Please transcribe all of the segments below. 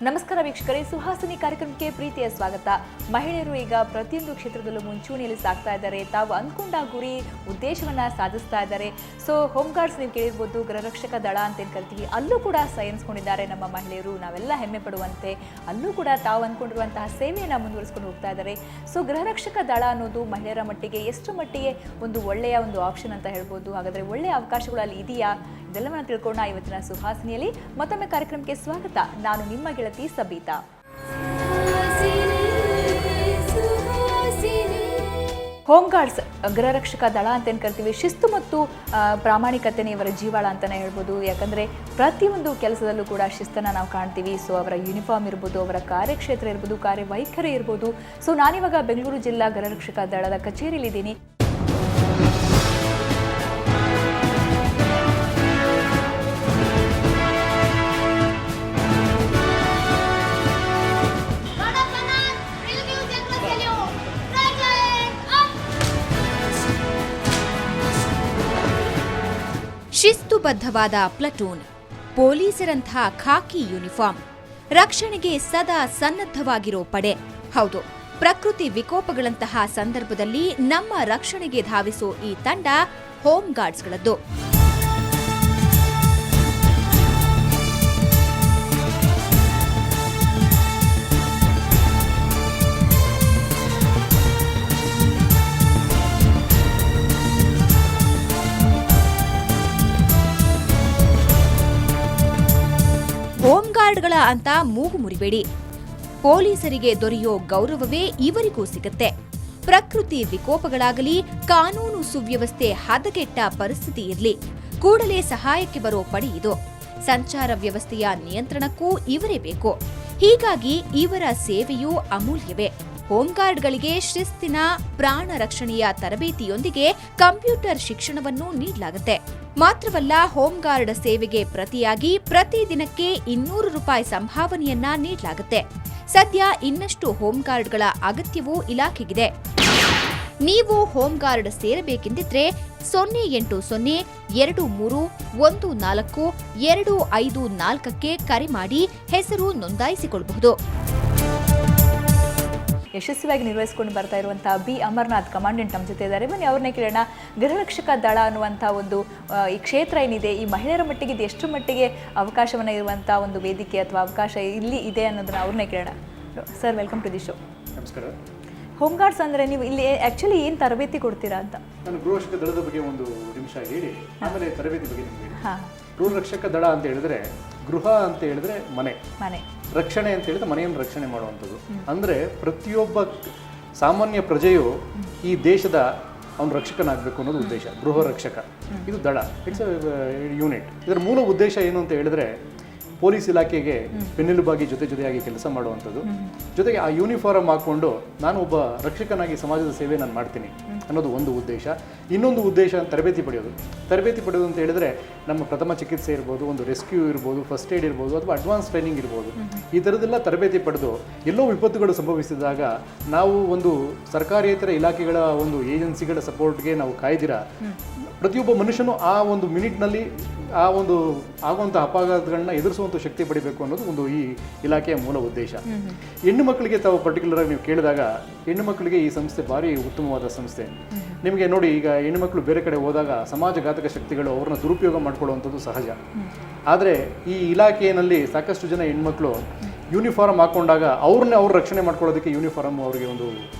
ನಮಸ್ಕಾರ ವೀಕ್ಷಕರೇ, ಸುಹಾಸಿನಿ ಕಾರ್ಯಕ್ರಮಕ್ಕೆ ಪ್ರೀತಿಯ ಸ್ವಾಗತ. ಮಹಿಳೆಯರು ಈಗ ಪ್ರತಿಯೊಂದು ಕ್ಷೇತ್ರದಲ್ಲೂ ಮುಂಚೂಣಿಯಲ್ಲಿ ಸಾಗ್ತಾ ಇದ್ದಾರೆ. ತಾವು ಅಂದ್ಕೊಂಡ ಗುರಿ ಉದ್ದೇಶವನ್ನ ಸಾಧಿಸ್ತಾ ಇದ್ದಾರೆ. ಸೊ ಹೋಮ್ ಗಾರ್ಡ್ಸ್ ನೀವು ಕೇಳಿರ್ಬೋದು, ಗೃಹರಕ್ಷಕ ದಳ ಅಂತ ಏನು ಕರಿತೀವಿ, ಅಲ್ಲೂ ಕೂಡ ಸೈನ್ಸ್ಕೊಂಡಿದ್ದಾರೆ ನಮ್ಮ ಮಹಿಳೆಯರು. ನಾವೆಲ್ಲ ಹೆಮ್ಮೆ ಪಡುವಂತೆ ಅಲ್ಲೂ ಕೂಡ ತಾವು ಅಂದ್ಕೊಂಡಿರುವಂತಹ ಸೇವೆಯನ್ನು ಮುಂದುವರಿಸ್ಕೊಂಡು ಹೋಗ್ತಾ ಇದ್ದಾರೆ. ಸೊ ಗೃಹರಕ್ಷಕ ದಳ ಅನ್ನೋದು ಮಹಿಳೆಯರ ಮಟ್ಟಿಗೆ ಎಷ್ಟು ಮಟ್ಟಿಗೆ ಒಂದು ಒಳ್ಳೆಯ ಒಂದು ಆಪ್ಷನ್ ಅಂತ ಹೇಳ್ಬೋದು. ಹಾಗಾದರೆ ಒಳ್ಳೆಯ ಅವಕಾಶಗಳು ಅಲ್ಲಿ ಇದೆಯಾ, ಇದೆಲ್ಲವನ್ನ ತಿಳ್ಕೊಳ್ಳೋಣ ಇವತ್ತಿನ ಸುಹಾಸಿನಿಯಲ್ಲಿ. ಮತ್ತೊಮ್ಮೆ ಕಾರ್ಯಕ್ರಮಕ್ಕೆ ಸ್ವಾಗತ. ನಾನು ನಿಮ್ಮ ಗೆಳತಿ ಸಬೀತಾ. ಹೋಮ್ ಗಾರ್ಡ್ಸ್ ಗೃಹರಕ್ಷಕ ದಳ ಅಂತ ಏನು ಕರಿತೀವಿ, ಶಿಸ್ತು ಮತ್ತು ಪ್ರಾಮಾಣಿಕತೆನೇ ಇವರ ಜೀವಾಳ ಅಂತಲೇ ಹೇಳ್ಬೋದು. ಯಾಕಂದರೆ ಪ್ರತಿಯೊಂದು ಕೆಲಸದಲ್ಲೂ ಕೂಡ ಶಿಸ್ತನ್ನು ನಾವು ಕಾಣ್ತೀವಿ. ಸೊ ಅವರ ಯೂನಿಫಾರ್ಮ್ ಇರ್ಬೋದು, ಅವರ ಕಾರ್ಯಕ್ಷೇತ್ರ ಇರ್ಬೋದು, ಕಾರ್ಯವೈಖರಿ ಇರ್ಬೋದು. ಸೊ ನಾನಿವಾಗ ಬೆಂಗಳೂರು ಜಿಲ್ಲಾ ಗೃಹರಕ್ಷಕ ದಳದ ಕಚೇರಿಯಲ್ಲಿದ್ದೀನಿ. ಶಿಸ್ತುಬದ್ಧವಾದ ಪ್ಲಟೂನ್, ಪೊಲೀಸರಂಥ ಖಾಕಿ ಯೂನಿಫಾರ್ಮ್, ರಕ್ಷಣೆಗೆ ಸದಾ ಸನ್ನದ್ಧವಾಗಿರೋ ಪಡೆ. ಹೌದು, ಪ್ರಕೃತಿ ವಿಕೋಪಗಳಂತಹ ಸಂದರ್ಭದಲ್ಲಿ ನಮ್ಮ ರಕ್ಷಣೆಗೆ ಧಾವಿಸೋ ಈ ತಂಡ ಹೋಮ್ ಗಾರ್ಡ್ಸ್ಗಳದ್ದು. ಹೋಮ್ ಗಾರ್ಡ್ಗಳ ಅಂತ ಮೂಗು ಮುರಿಬೇಡಿ. ಪೊಲೀಸರಿಗೆ ದೊರೆಯೋ ಗೌರವವೇ ಇವರಿಗೂ ಸಿಗುತ್ತೆ. ಪ್ರಕೃತಿ ವಿಕೋಪಗಳಾಗಲಿ, ಕಾನೂನು ಸುವ್ಯವಸ್ಥೆ ಹದಗೆಟ್ಟ ಪರಿಸ್ಥಿತಿ ಇರಲಿ, ಕೂಡಲೇ ಸಹಾಯಕ್ಕೆ ಬರೋ ಪಡೆ ಇದು. ಸಂಚಾರ ವ್ಯವಸ್ಥೆಯ ನಿಯಂತ್ರಣಕ್ಕೂ ಇವರೇ ಬೇಕು. ಹೀಗಾಗಿ ಇವರ ಸೇವೆಯೂ ಅಮೂಲ್ಯವೇ. ಹೋಮ್ ಗಾರ್ಡ್ಗಳಿಗೆ ಶಿಸ್ತಿನ ಪ್ರಾಣ ರಕ್ಷಣೆಯ ತರಬೇತಿಯೊಂದಿಗೆ ಕಂಪ್ಯೂಟರ್ ಶಿಕ್ಷಣವನ್ನು ನೀಡಲಾಗುತ್ತೆ. ಮಾತ್ರವಲ್ಲ, ಹೋಮ್ ಗಾರ್ಡ್ ಸೇವೆಗೆ ಪ್ರತಿಯಾಗಿ ಪ್ರತಿ ದಿನಕ್ಕೆ 200 ರೂಪಾಯಿ ಸಂಭಾವನೆಯನ್ನ ನೀಡಲಾಗುತ್ತೆ. ಸದ್ಯ ಇನ್ನಷ್ಟು ಹೋಮ್ ಗಾರ್ಡ್ಗಳ ಅಗತ್ಯವೂ ಇಲಾಖೆಗಿದೆ. ನೀವು ಹೋಮ್ ಗಾರ್ಡ್ ಸೇರಬೇಕೆಂದಿದ್ರೆ 080-2314-254ಕ್ಕೆ ಕರೆ ಮಾಡಿ ಹೆಸರು ನೋಂದಾಯಿಸಿಕೊಳ್ಳಬಹುದು. ಯಶಸ್ವಿಯಾಗಿ ನಿರ್ವಹಿಸಿಕೊಂಡು ಬರ್ತಾ ಇರುವಂತಹ ಬಿ ಅಮರನಾಥ್ ಕಮಾಂಡೆಂಟ್ ನಮ್ಮ ಜೊತೆ ಇದ್ದಾರೆ. ಬನ್ನಿ ಅವ್ರನ್ನೇ ಕೇಳೋಣ. ಗೃಹರಕ್ಷಕ ದಳ ಅನ್ನುವಂಥ ಒಂದು ಈ ಕ್ಷೇತ್ರ ಏನಿದೆ, ಈ ಮಹಿಳೆಯರ ಮಟ್ಟಿಗೆ ಇದು ಎಷ್ಟು ಮಟ್ಟಿಗೆ ಅವಕಾಶವನ್ನು ಇರುವಂಥ ಒಂದು ವೇದಿಕೆ ಅಥವಾ ಅವಕಾಶ ಇಲ್ಲಿ ಇದೆ ಅನ್ನೋದನ್ನ ಅವ್ರನ್ನೇ ಕೇಳೋಣ. Sir, welcome to the show. ನಮಸ್ಕಾರ. ಹೋಮ್ ಗಾರ್ಡ್ಸ್ ಅಂದರೆ ನೀವು ಇಲ್ಲಿ ಆ್ಯಕ್ಚುಲಿ ಏನು ತರಬೇತಿ ಕೊಡ್ತೀರಾ ಅಂತ? ನಾನು ಗೃಹರಕ್ಷಕ ದಳದ ಬಗ್ಗೆ ಒಂದು ನಿಮಿಷ ಹೇಳಿ ಆಮೇಲೆ ತರಬೇತಿ ಬಗ್ಗೆ ನಿಮಗೆ ಹೇಳಿ. ಹಾಂ, ಗೃಹರಕ್ಷಕ ದಳ ಅಂತ ಹೇಳಿದ್ರೆ, ಗೃಹ ಅಂತ ಹೇಳಿದ್ರೆ ಮನೆ, ರಕ್ಷಣೆ ಅಂತ ಹೇಳಿದ್ರೆ ಮನೆಯನ್ನು ರಕ್ಷಣೆ ಮಾಡುವಂಥದ್ದು. ಅಂದರೆ ಪ್ರತಿಯೊಬ್ಬ ಸಾಮಾನ್ಯ ಪ್ರಜೆಯು ಈ ದೇಶದ ಅವನು ರಕ್ಷಕನಾಗಬೇಕು ಅನ್ನೋದು ಉದ್ದೇಶ. ಗೃಹ ರಕ್ಷಕ ಇದು ದಳ, ಇಟ್ಸ್ ಯೂನಿಟ್. ಇದರ ಮೂಲ ಉದ್ದೇಶ ಏನು ಅಂತ ಹೇಳಿದ್ರೆ, ಪೊಲೀಸ್ ಇಲಾಖೆಗೆ ಬೆನ್ನೆಲುಬಾಗಿ ಜೊತೆಯಾಗಿ ಕೆಲಸ ಮಾಡುವಂಥದ್ದು. ಜೊತೆಗೆ ಆ ಯೂನಿಫಾರ್ಮ್ ಹಾಕ್ಕೊಂಡು ನಾನು ಒಬ್ಬ ರಕ್ಷಕನಾಗಿ ಸಮಾಜದ ಸೇವೆ ನಾನು ಮಾಡ್ತೀನಿ ಅನ್ನೋದು ಒಂದು ಉದ್ದೇಶ. ಇನ್ನೊಂದು ಉದ್ದೇಶ ತರಬೇತಿ ಪಡೆಯೋದು. ತರಬೇತಿ ಪಡೆಯೋದು ಅಂತ ಹೇಳಿದ್ರೆ, ನಮ್ಮ ಪ್ರಥಮ ಚಿಕಿತ್ಸೆ ಇರ್ಬೋದು, ಒಂದು ರೆಸ್ಕ್ಯೂ ಇರ್ಬೋದು, ಫಸ್ಟ್ ಏಡ್ ಇರ್ಬೋದು, ಅಥವಾ ಅಡ್ವಾನ್ಸ್ ಟ್ರೈನಿಂಗ್ ಇರ್ಬೋದು. ಈ ಥರದ್ದೆಲ್ಲ ತರಬೇತಿ ಪಡೆದು ಎಲ್ಲೋ ವಿಪತ್ತುಗಳು ಸಂಭವಿಸಿದಾಗ ನಾವು ಒಂದು ಸರ್ಕಾರೇತರ ಇಲಾಖೆಗಳ ಒಂದು ಏಜೆನ್ಸಿಗಳ ಸಪೋರ್ಟ್ಗೆ ನಾವು ಕಾಯ್ದಿರ ಪ್ರತಿಯೊಬ್ಬ ಮನುಷ್ಯನು ಆ ಒಂದು ಮಿನಿಟ್ನಲ್ಲಿ ಆ ಒಂದು ಆಗುವಂಥ ಅಪಘಾತಗಳನ್ನ ಎದುರಿಸುವಂಥ ಶಕ್ತಿ ಪಡಿಬೇಕು ಅನ್ನೋದು ಒಂದು ಈ ಇಲಾಖೆಯ ಮೂಲ ಉದ್ದೇಶ. ಹೆಣ್ಣು ಮಕ್ಕಳಿಗೆ ತಾವು ಪರ್ಟಿಕ್ಯುಲರ್ ಆಗಿ ನೀವು ಕೇಳಿದಾಗ, ಹೆಣ್ಣು ಮಕ್ಕಳಿಗೆ ಈ ಸಂಸ್ಥೆ ಭಾರಿ ಉತ್ತಮವಾದ ಸಂಸ್ಥೆ. ನಿಮಗೆ ನೋಡಿ, ಈಗ ಹೆಣ್ಣು ಮಕ್ಕಳು ಬೇರೆ ಕಡೆ ಹೋದಾಗ ಸಮಾಜಘಾತಕ ಶಕ್ತಿಗಳು ಅವ್ರನ್ನ ದುರುಪಯೋಗ ಮಾಡ್ಕೊಳ್ಳುವಂಥದ್ದು ಸಹಜ. ಆದರೆ ಈ ಇಲಾಖೆಯಲ್ಲಿ ಸಾಕಷ್ಟು ಜನ ಹೆಣ್ಮಕ್ಳು ಯೂನಿಫಾರ್ಮ್ ಹಾಕೊಂಡಾಗ ಅವ್ರು ರಕ್ಷಣೆ ಮಾಡ್ಕೊಳ್ಳೋದಕ್ಕೆ ಯೂನಿಫಾರ್ಮ್ ಅವರಿಗೆ ಒಂದು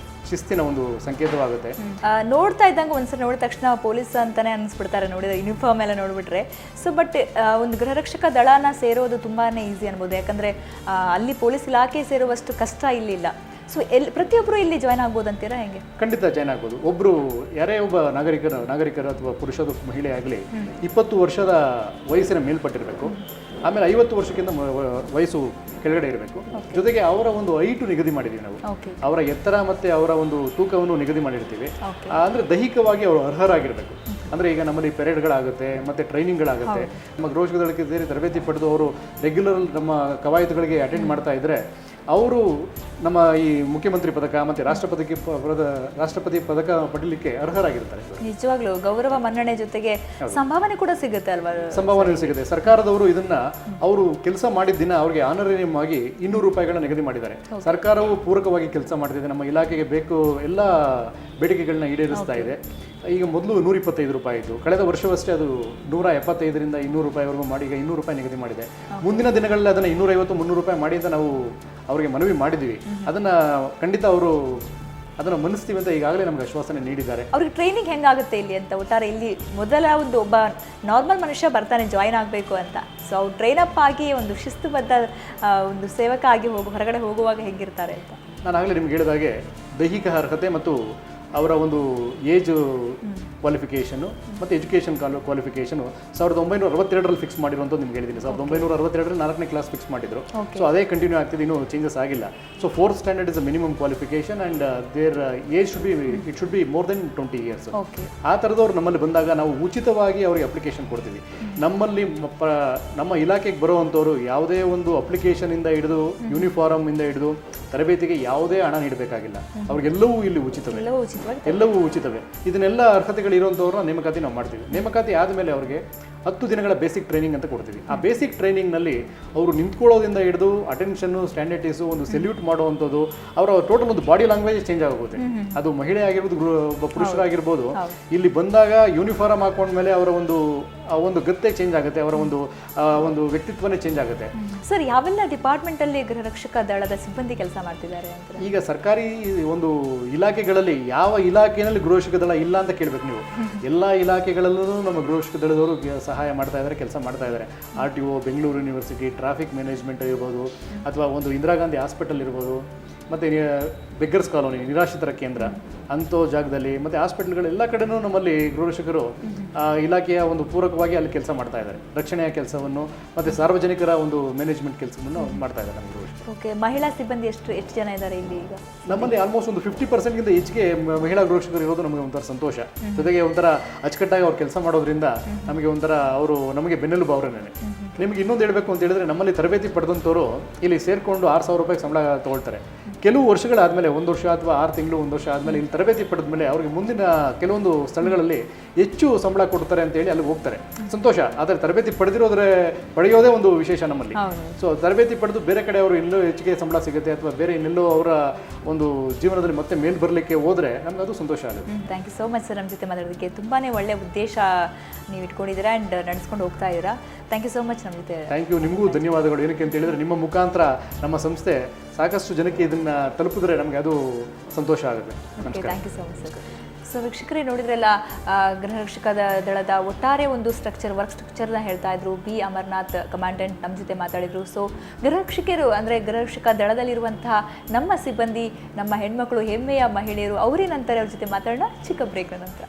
ಶಿಸ್ತಿನ ಒಂದು ಸಂಕೇತವಾಗುತ್ತೆ. ನೋಡ್ತಾ ಇದ್ದಂಗೆ ಒಂದ್ಸರಿ ನೋಡಿದ ತಕ್ಷಣ ಪೊಲೀಸ್ ಅಂತಾನೆ ಅನಿಸ್ಬಿಡ್ತಾರೆ ನೋಡಿದ್ರೆ, ಯೂನಿಫಾರ್ಮ್ ಎಲ್ಲ ನೋಡ್ಬಿಟ್ರೆ. ಸೊ ಬಟ್ ಒಂದು ಗೃಹರಕ್ಷಕ ದಳನ ಸೇರೋದು ತುಂಬಾ ಈಸಿ ಅನ್ಬೋದು. ಯಾಕಂದರೆ ಅಲ್ಲಿ ಪೊಲೀಸ್ ಇಲಾಖೆ ಸೇರುವಷ್ಟು ಕಷ್ಟ ಇಲ್ಲಿಲ್ಲ. ಸೊ ಪ್ರತಿಯೊಬ್ಬರು ಇಲ್ಲಿ ಜಾಯ್ನ್ ಆಗ್ಬೋದು ಅಂತೀರಾ? ಹೆಂಗೆ? ಖಂಡಿತ ಜಾಯ್ನ್ ಆಗ್ಬೋದು. ಒಬ್ಬರು ಯಾರೇ ಒಬ್ಬ ನಾಗರಿಕರು ಅಥವಾ ಪುರುಷರು ಮಹಿಳೆ ಆಗಲಿ 20 ವರ್ಷದ ವಯಸ್ಸಿನ ಮೇಲ್ಪಟ್ಟಿರಬೇಕು. ಆಮೇಲೆ 50 ವರ್ಷಕ್ಕಿಂತ ವಯಸ್ಸು ಕೆಳಗಡೆ ಇರಬೇಕು. ಜೊತೆಗೆ ಅವರ ಒಂದು ಹೈಟು ನಿಗದಿ ಮಾಡಿದ್ದೀವಿ ನಾವು. ಅವರ ಎತ್ತರ ಮತ್ತು ಅವರ ಒಂದು ತೂಕವನ್ನು ನಿಗದಿ ಮಾಡಿರ್ತೀವಿ. ಅಂದರೆ ದೈಹಿಕವಾಗಿ ಅವರು ಅರ್ಹರಾಗಿರಬೇಕು. ಅಂದರೆ ಈಗ ನಮ್ಮಲ್ಲಿ ಪೆರೇಡ್ಗಳಾಗುತ್ತೆ ಮತ್ತು ಟ್ರೈನಿಂಗ್ಗಳಾಗುತ್ತೆ. ನಮ್ಮ ಗೃಹರಕ್ಷಕ ದಳಕ್ಕೆ ಸೇರಿ ತರಬೇತಿ ಪಡೆದು ಅವರು ರೆಗ್ಯುಲರ್ ನಮ್ಮ ಕವಾಯತುಗಳಿಗೆ ಅಟೆಂಡ್ ಮಾಡ್ತಾ ಇದ್ದರೆ ಅವರು ನಮ್ಮ ಈ ಮುಖ್ಯಮಂತ್ರಿ ಪದಕ ಮತ್ತು ರಾಷ್ಟ್ರಪತಿ ಪದಕ ಪಡೀಲಿಕ್ಕೆ ಅರ್ಹರಾಗಿರ್ತಾರೆ. ನಿಜವಾಗ್ಲೂ ಗೌರವ ಮನ್ನಣೆ ಜೊತೆಗೆ ಸಂಭಾವನೆ ಕೂಡ ಸಿಗುತ್ತೆ ಅಲ್ವಾ? ಸಂಭಾವನೆ ಸಿಗುತ್ತೆ. ಸರ್ಕಾರದವರು ಇದನ್ನ ಅವರು ಕೆಲಸ ಮಾಡಿದ ದಿನ ಅವ್ರಿಗೆ ಆನರೇರಿಯಂ ಆಗಿ 200 ರೂಪಾಯಿಗಳನ್ನ ನಿಗದಿ ಮಾಡಿದ್ದಾರೆ. ಸರ್ಕಾರವು ಪೂರಕವಾಗಿ ಕೆಲಸ ಮಾಡ್ತಿದೆ, ನಮ್ಮ ಇಲಾಖೆಗೆ ಬೇಕು ಎಲ್ಲ ಬೇಡಿಕೆಗಳನ್ನ ಈಡೇರಿಸ್ತಾ ಇದೆ. ಈಗ ಮೊದಲು 125 ರೂಪಾಯಿ ಇತ್ತು, ಕಳೆದ ವರ್ಷವಷ್ಟೇ ಅದು 175ರಿಂದ 200 ರೂಪಾಯಿವರೆಗೂ ಮಾಡಿ ಈಗ 200 ರೂಪಾಯಿ ನಿಗದಿ ಮಾಡಿದೆ. ಮುಂದಿನ ದಿನಗಳಲ್ಲಿ ಅದನ್ನು 250-300 ರೂಪಾಯಿ ಮಾಡಿ ಅಂತ ನಾವು ಅವರಿಗೆ ಮನವಿ ಮಾಡಿದ್ದೀವಿ. ಅದನ್ನು ಖಂಡಿತ ಅವರು ಅದನ್ನು ಮನ್ನಿಸ್ತೀವಿ ಅಂತ ಈಗಾಗಲೇ ನಮಗೆ ಆಶ್ವಾಸನೆ ನೀಡಿದ್ದಾರೆ. ಅವ್ರಿಗೆ ಟ್ರೈನಿಂಗ್ ಹೆಂಗಾಗುತ್ತೆ ಇಲ್ಲಿ ಅಂತ ಒಟ್ಟಾರೆ ಇಲ್ಲಿ ಮೊದಲ ಒಬ್ಬ ನಾರ್ಮಲ್ ಮನುಷ್ಯ ಬರ್ತಾನೆ ಜಾಯಿನ್ ಆಗಬೇಕು ಅಂತ, ಸೊ ಅವ್ರು ಟ್ರೈನಪ್ ಆಗಿ ಒಂದು ಶಿಸ್ತುಬದ್ಧ ಒಂದು ಸೇವಕ ಆಗಿ ಹೊರಗಡೆ ಹೋಗುವಾಗ ಹೇಗಿರ್ತಾರೆ ಅಂತ ನಾನು ಆಗಲೇ ನಿಮ್ಗೆ ಹೇಳಿದಾಗೆ ದೈಹಿಕ ಅರ್ಹತೆ ಮತ್ತು ಅವರ ಒಂದು ಏಜ್ ಕ್ವಾಲಿಫಿಕೇಷನು ಮತ್ತು ಎಜುಕೇಷನ್ ಕ್ವಾಲಿಫಿಕೇಷನು 1962ರಲ್ಲಿ ಫಿಕ್ಸ್ ಮಾಡಿರುವಂಥದ್ದು ನಿಮ್ಗೆ ಹೇಳಿದ್ದೀನಿ. 1962ರಲ್ಲಿ 4ನೇ ಕ್ಲಾಸ್ ಫಿಕ್ಸ್ ಮಾಡಿದ್ರು. ಸೊ ಅದೇ ಕಂಟಿನ್ಯೂ ಆಗ್ತಿದೆ, ಇನ್ನೂ ಚೇಂಜಸ್ ಆಗಿಲ್ಲ. So 4th standard is a minimum qualification and there age should be more than 20 years. ಆ ಥರದವ್ರು ನಮ್ಮಲ್ಲಿ ಬಂದಾಗ ನಾವು ಉಚಿತವಾಗಿ ಅವರಿಗೆ ಅಪ್ಲಿಕೇಶನ್ ಕೊಡ್ತೀವಿ. ನಮ್ಮಲ್ಲಿ ನಮ್ಮ ಇಲಾಖೆಗೆ ಬರುವಂಥವ್ರು ಯಾವುದೇ ಒಂದು ಅಪ್ಲಿಕೇಶನಿಂದ ಹಿಡಿದು ಯೂನಿಫಾರ್ಮಿಂದ ಹಿಡಿದು ತರಬೇತಿಗೆ ಯಾವುದೇ ಹಣ ನೀಡಬೇಕಾಗಿಲ್ಲ. ಅವ್ರಿಗೆಲ್ಲವೂ ಇಲ್ಲಿ ಉಚಿತವೇ, ಎಲ್ಲವೂ ಉಚಿತವೇ. ಇದನ್ನೆಲ್ಲ ಅರ್ಹತೆಗಳಿರುವಂಥವ್ರನ್ನ ನೇಮಕಾತಿ ನಾವು ಮಾಡ್ತೀವಿ. ನೇಮಕಾತಿ ಆದಮೇಲೆ ಅವರಿಗೆ 10 ದಿನಗಳ ಬೇಸಿಕ್ ಟ್ರೈನಿಂಗ್ ಅಂತ ಕೊಡ್ತೀವಿ. ಆ ಬೇಸಿಕ್ ಟ್ರೈನಿಂಗ್ನಲ್ಲಿ ಅವರು ನಿಂತ್ಕೊಳ್ಳೋದ್ರಿಂದ ಹಿಡಿದು ಅಟೆನ್ಷನ್ನು, ಸ್ಟ್ಯಾಂಡರ್ಟೀಸು, ಒಂದು ಸೆಲ್ಯೂಟ್ ಮಾಡುವಂಥದ್ದು, ಅವರ ಟೋಟಲ್ ಒಂದು ಬಾಡಿ ಲ್ಯಾಂಗ್ವೇಜ್ ಚೇಂಜ್ ಆಗುತ್ತೆ. ಅದು ಮಹಿಳೆ ಆಗಿರ್ಬೋದು, ಒಬ್ಬ ಪುರುಷರಾಗಿರ್ಬೋದು. ಇಲ್ಲಿ ಬಂದಾಗ ಯೂನಿಫಾರ್ಮ್ ಹಾಕೊಂಡ್ಮೇಲೆ ಅವರ ಒಂದು ಗತ್ತೆ ಚೇಂಜ್ ಆಗುತ್ತೆ, ಅವರ ಒಂದು ವ್ಯಕ್ತಿತ್ವನೇ ಚೇಂಜ್ ಆಗುತ್ತೆ. ಸರ್, ಯಾವೆಲ್ಲ ಡಿಪಾರ್ಟ್ಮೆಂಟಲ್ಲಿ ಗೃಹರಕ್ಷಕ ದಳದ ಸಿಬ್ಬಂದಿ ಕೆಲಸ ಮಾಡ್ತಿದ್ದಾರೆ ಅಂತ? ಈಗ ಸರ್ಕಾರಿ ಒಂದು ಇಲಾಖೆಗಳಲ್ಲಿ ಯಾವ ಇಲಾಖೆಯಲ್ಲಿ ಗೃಹರಕ್ಷಕ ದಳ ಇಲ್ಲ ಅಂತ ಕೇಳಬೇಕು ನೀವು. ಎಲ್ಲ ಇಲಾಖೆಗಳಲ್ಲೂ ನಮ್ಮ ಗೃಹರಕ್ಷಕ ದಳದವರು ಸಹಾಯ ಮಾಡ್ತಾ ಇದ್ದಾರೆ, ಕೆಲಸ ಮಾಡ್ತಾ ಇದ್ದಾರೆ. RTO, Bengaluru university, traffic management ಇರ್ಬೋದು, ಅಥವಾ ಒಂದು ಇಂದಿರಾ ಗಾಂಧಿ ಹಾಸ್ಪಿಟಲ್ ಇರ್ಬೋದು, ಮತ್ತು ಬೆಗ್ಗರ್ಸ್ ಕಾಲೋನಿ, ನಿರಾಶ್ರಿತರ ಕೇಂದ್ರ, ಅಂಥ ಜಾಗದಲ್ಲಿ ಮತ್ತು ಹಾಸ್ಪಿಟಲ್ಗಳೆಲ್ಲ ಕಡೆನೂ ನಮ್ಮಲ್ಲಿ ಗೃಹರಕ್ಷಕರು ಇಲಾಖೆಯ ಒಂದು ಪೂರಕವಾಗಿ ಅಲ್ಲಿ ಕೆಲಸ ಮಾಡ್ತಾ ಇದ್ದಾರೆ. ರಕ್ಷಣೆಯ ಕೆಲಸವನ್ನು ಮತ್ತು ಸಾರ್ವಜನಿಕರ ಒಂದು ಮ್ಯಾನೇಜ್ಮೆಂಟ್ ಕೆಲಸವನ್ನು ಮಾಡ್ತಾ ಇದ್ದಾರೆ ನಮ್ಮ ಗೃಹರಕ್ಷಕರು. ಓಕೆ, ಮಹಿಳಾ ಸಿಬ್ಬಂದಿ ಎಷ್ಟು ಜನ ಇದ್ದಾರೆ ಇಲ್ಲಿ ಈಗ? ನಮ್ಮಲ್ಲಿ ಆಲ್ಮೋಸ್ಟ್ ಒಂದು 50%ಗಿಂತ ಹೆಚ್ಚಿಗೆ ಮಹಿಳಾ ಗೃಹರಕ್ಷಕರು ಇರೋದು ನಮಗೆ ಒಂಥರ ಸಂತೋಷ. ಜೊತೆಗೆ ಒಂಥರ ಅಚ್ಚುಕಟ್ಟಾಗಿ ಅವ್ರು ಕೆಲಸ ಮಾಡೋದ್ರಿಂದ ನಮಗೆ ಒಂಥರ ಅವರು ನಮಗೆ ಬೆನ್ನೆಲುಬು ಅವರೇನೆ. ನಿಮಗೆ ಇನ್ನೊಂದು ಹೇಳಬೇಕು ಅಂತ ಹೇಳಿದ್ರೆ, ನಮ್ಮಲ್ಲಿ ತರಬೇತಿ ಪಡೆದಂಥವ್ರು ಇಲ್ಲಿ ಸೇರಿಕೊಂಡು 6,000 ರೂಪಾಯಿ ಸಂಬಳ ತಗೊಳ್ತಾರೆ. ಕೆಲವು ವರ್ಷಗಳಾದಮೇಲೆ, 1 ವರ್ಷ ಅಥವಾ 6 ತಿಂಗಳು, 1 ವರ್ಷ ಆದಮೇಲೆ ಇಲ್ಲಿ ತರಬೇತಿ ಪಡೆದ್ಮೇಲೆ ಅವ್ರಿಗೆ ಮುಂದಿನ ಕೆಲವೊಂದು ಸ್ಥಳಗಳಲ್ಲಿ ಹೆಚ್ಚು ಸಂಬಳ ಕೊಡ್ತಾರೆ ಅಂತೇಳಿ ಅಲ್ಲಿ ಹೋಗ್ತಾರೆ. ಸಂತೋಷ. ಆದರೆ ತರಬೇತಿ ಪಡೆಯೋದೇ ಒಂದು ವಿಶೇಷ ನಮ್ಮಲ್ಲಿ. ಸೊ ತರಬೇತಿ ಪಡೆದು ಬೇರೆ ಕಡೆ ಅವರು ಇನ್ನೂ ಹೆಚ್ಚಿಗೆ ಸಂಬಳ ಸಿಗುತ್ತೆ ಅಥವಾ ಬೇರೆ ಇನ್ನೆಲ್ಲೋ ಅವರ ಒಂದು ಜೀವನದಲ್ಲಿ ಮತ್ತೆ ಮೇಲ್ ಬರಲಿಕ್ಕೆ ಹೋದರೆ ನಮ್ಗೆ ಅದು ಸಂತೋಷ ಆಗುತ್ತೆ. Thank you so much sir, ನಮ್ಮ ಜೊತೆ ಮಾತಾಡೋದಕ್ಕೆ. ತುಂಬಾ ಒಳ್ಳೆಯ ಉದ್ದೇಶ ನೀವು ಇಟ್ಕೊಂಡಿದ್ದೀರಾ ಆ್ಯಂಡ್ ನಡೆಸ್ಕೊಂಡು ಹೋಗ್ತಾ ಇದ್ದೀರಾ. ಥ್ಯಾಂಕ್ ಯು ಸೋ ಮಚ್ ನಮ್ಮ ಜೊತೆ. ಥ್ಯಾಂಕ್ ಯು, ನಿಮಗೂ ಧನ್ಯವಾದಗಳು. ಏನಕ್ಕೆ ಅಂತ ಹೇಳಿದರೆ, ನಿಮ್ಮ ಮುಖಾಂತರ ನಮ್ಮ ಸಂಸ್ಥೆ ಸಾಕಷ್ಟು ಜನಕ್ಕೆ ಇದನ್ನು ತಲುಪಿದ್ರೆ ನಮಗೆ ಅದು ಸಂತೋಷ ಆಗುತ್ತೆ. Thank you so much sir. So ವೀಕ್ಷಕರೇ, ನೋಡಿದ್ರಲ್ಲ, ಗೃಹರಕ್ಷಕ ದಳದ ಒಟ್ಟಾರೆ ಒಂದು ವರ್ಕ್ ಸ್ಟ್ರಕ್ಚರ್ನ ಹೇಳ್ತಾ ಇದ್ರು. ಬಿ ಅಮರ್ನಾಥ್ ಕಮಾಂಡೆಂಟ್ ನಮ್ಮ ಜೊತೆ ಮಾತಾಡಿದರು. ಸೊ ಗೃಹರಕ್ಷಕರು ಅಂದರೆ ಗೃಹರಕ್ಷಕ ದಳದಲ್ಲಿರುವಂತಹ ನಮ್ಮ ಸಿಬ್ಬಂದಿ, ನಮ್ಮ ಹೆಣ್ಮಕ್ಳು, ಹೆಮ್ಮೆಯ ಮಹಿಳೆಯರು, ಅವರೇ ನಂತರ ಅವ್ರ ಜೊತೆ ಮಾತಾಡೋಣ ಚಿಕ್ಕ ಬ್ರೇಕ್ನ ನಂತರ.